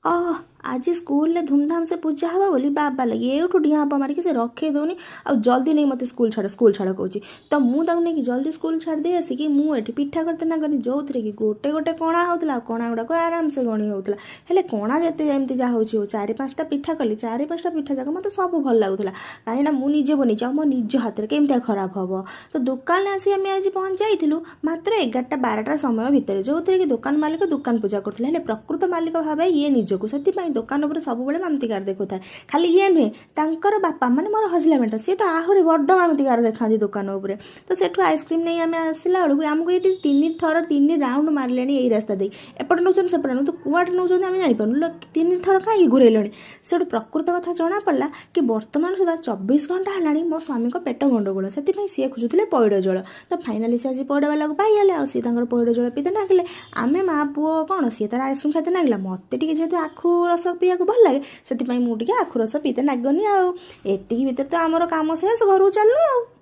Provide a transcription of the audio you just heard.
आज स्कूल धूमधाम से पूजा हवा बोली बाबा लगे एठू डिया हपा मारिक से रखे दौनी आ जल्दी नहीं मत स्कूल छाड़ कहूँ तो मुझे नहीं जल्दी स्कूल छाड़ दे आसिक मुझे पिठा करते ना गनी जो थे कि गोटे गोटे कणा होता कणा गुड़ाक आराम से गणी होता है कणा जिते जमी जहाँ हो चारि पाँचटा पिठा कली चारि पाँचटा पिठा जाक मत सब भल लगुला कहीं मुझे निजे बनी मो निज हाथ में केमती खराब हम तो दुकान आसी आम आज पहुँच जाइलु मात्र 11टा 12टा समय भितर जो थे कि दुकान मालिक दुकान पूजा करते प्रकृत मालिक भावे ये निजक से दुकान उपर सब मामतिकार देखु था खाली ये नुहे तांकर बापा माने मोर हजला बेटा सी तो आहरी बड़ मामतिकार देखा दुकान उपर तो सेठू आइसक्रीम नहीं आम आसला बेलू आमको ये 3 राउंड मारे यही रास्ता दे एपटे नौ सेपटे नौ तो कुआटे नौ आम जापारू 3 थर कहीं घूरेले से प्रकृत कथा जना पड़ा कि बर्तमान सुधा 24 घंटा है मो स्वामी को पेट गंडगोल से सी खोजुले पैड़ जल तो फाइनाली से आज पैड़ वाला पाइगले आसी पैड़ जल पीते नागिले आम माँ पुओ कौन सी तार आइसक्रीम खाते नागिला मत जेहतु आखु रस पीवा भल लगे से मुझे आखु रस पीते नागनी आती भितर तो आमर कम शेष घर चलू आ।